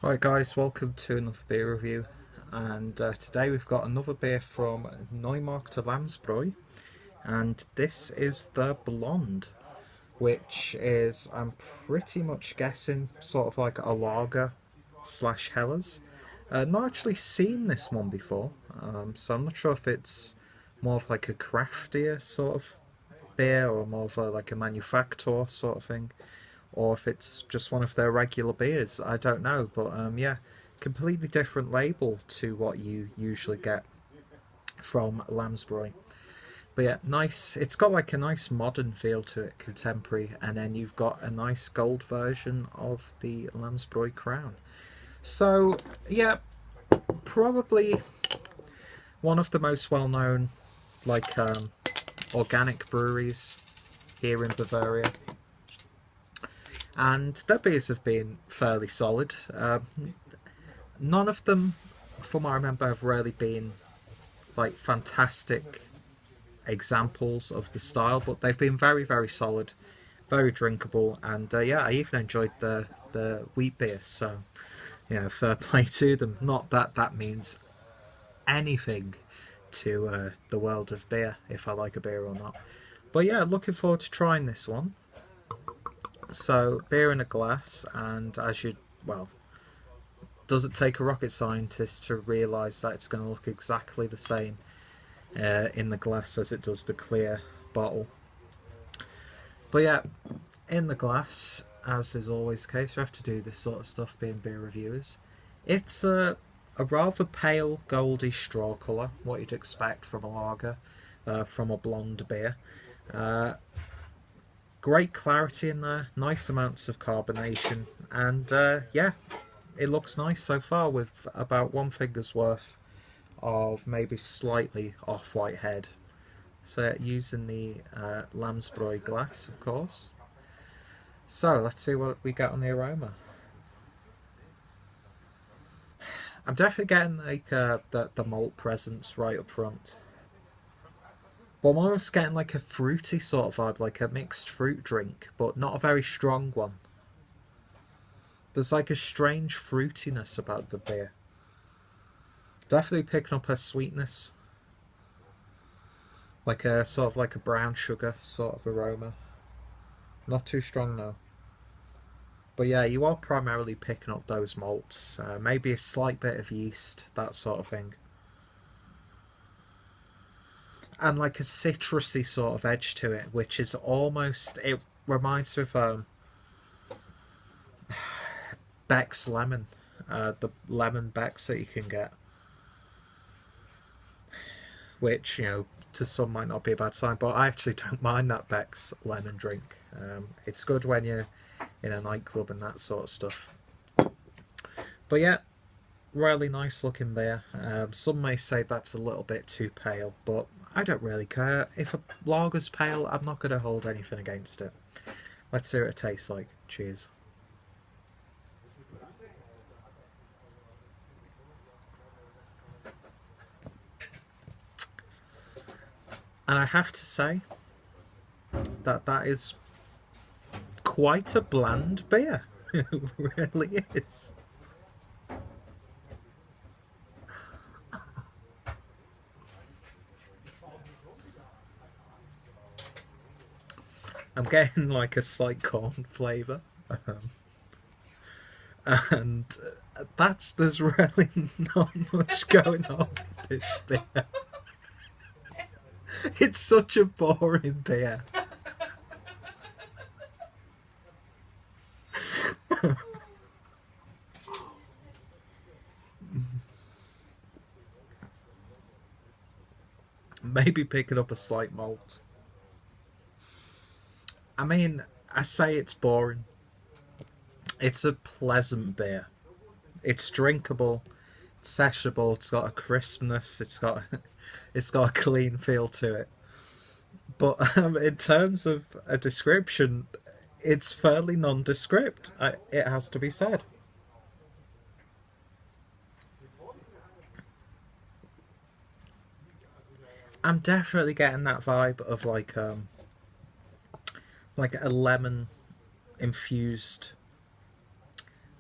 Hi guys, welcome to another beer review, and today we've got another beer from Neumarkter Lammsbräu, and this is the Blonde, which is, I'm pretty much guessing, sort of like a lager slash Helles. Not actually seen this one before, so I'm not sure if it's more of like a craftier sort of beer or more of like a manufacturer sort of thing, or if it's just one of their regular beers. I don't know, but yeah, completely different label to what you usually get from Lammsbräu. But yeah, nice. It's got like a nice modern feel to it, contemporary, and then you've got a nice gold version of the Lammsbräu crown. So yeah, probably one of the most well-known like organic breweries here in Bavaria. And their beers have been fairly solid. None of them, from what I remember, have really been like fantastic examples of the style, but they've been very, very solid, very drinkable, and yeah, I even enjoyed the wheat beer. So, fair play to them. Not that that means anything to the world of beer, if I like a beer or not. But yeah, looking forward to trying this one. So, beer in a glass, and as you, well, does it take a rocket scientist to realise that it's going to look exactly the same in the glass as it does the clear bottle? But yeah, in the glass, as is always the case, we have to do this sort of stuff being beer reviewers. It's a rather pale goldy straw colour, what you'd expect from a lager, from a blonde beer. Uh, Great clarity in there, nice amounts of carbonation, and yeah, it looks nice so far with about one finger's worth of maybe slightly off-white head. So using the Lammsbräu glass, of course. So let's see what we get on the aroma. I'm definitely getting like the malt presence right up front. But I'm almost getting like a fruity sort of vibe, like a mixed fruit drink, but not a very strong one. There's like a strange fruitiness about the beer. Definitely picking up a sweetness. Like a sort of like a brown sugar sort of aroma. Not too strong though. But yeah, you are primarily picking up those malts. Maybe a slight bit of yeast, that sort of thing. And like a citrusy sort of edge to it, which is almost, it reminds me of Beck's lemon. The lemon Beck's that you can get. Which, to some might not be a bad sign, but I actually don't mind that Beck's lemon drink. It's good when you're in a nightclub and that sort of stuff. But yeah, really nice looking beer. Some may say that's a little bit too pale, but I don't really care. If a lager's pale, I'm not going to hold anything against it. Let's see what it tastes like. Cheers. And I have to say that that is quite a bland beer. It really is. I'm getting like a slight corn flavour. And there's really not much going on with this beer. It's such a boring beer. Maybe picking up a slight malt. I mean, I say it's boring. It's a pleasant beer. It's drinkable, it's sessionable, it's got a crispness, it's got a clean feel to it. But in terms of a description, it's fairly nondescript. It has to be said. I'm definitely getting that vibe of like a lemon infused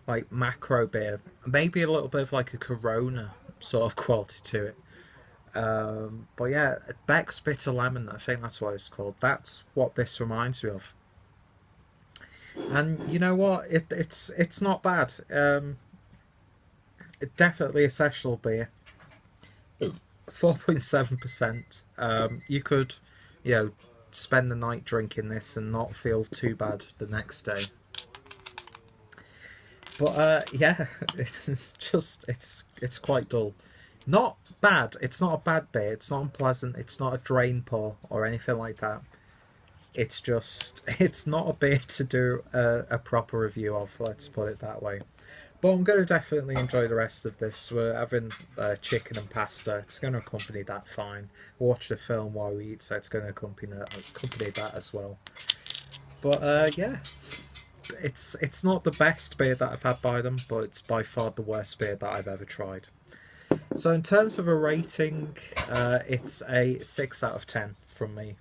like macro beer, maybe a little bit of like a Corona sort of quality to it. But yeah, Beck's Bitter Lemon, I think that's what it's called. That's what this reminds me of. And you know what? It's not bad. Definitely a sessional beer. 4.7%. You could, you know, spend the night drinking this and not feel too bad the next day. But yeah, it's quite dull. Not bad. It's not a bad beer. It's not unpleasant. It's not a drain pour or anything like that. It's just it's not a beer to do a proper review of. Let's put it that way. But I'm going to definitely enjoy the rest of this. We're having chicken and pasta. It's going to accompany that fine. Watch the film while we eat, so it's going to accompany that as well. But yeah, it's not the best beer that I've had by them, but it's by far the worst beer that I've ever tried. So in terms of a rating, it's a 6 out of 10 from me.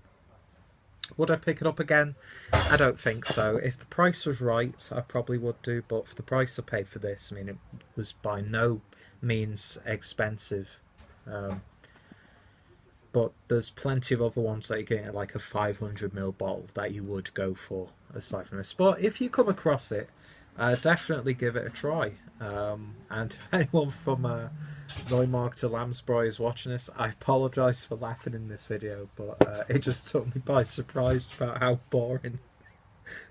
Would I pick it up again? I don't think so. If the price was right, I probably would do, but for the price I paid for this, I mean, it was by no means expensive. But there's plenty of other ones that you get at like a 500ml bottle that you would go for aside from this. But if you come across it, definitely give it a try. And if anyone from Neumarkter Lammsbräu is watching this, I apologise for laughing in this video, but it just took me by surprise about how boring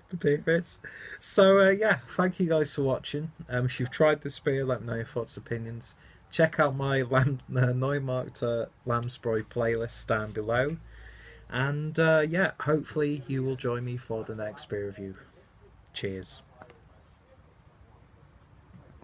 the beer is. So yeah, thank you guys for watching. If you've tried this beer, let me know your thoughts, opinions. Check out my Neumarkter Lammsbräu playlist down below. And yeah, hopefully you will join me for the next beer review. Cheers.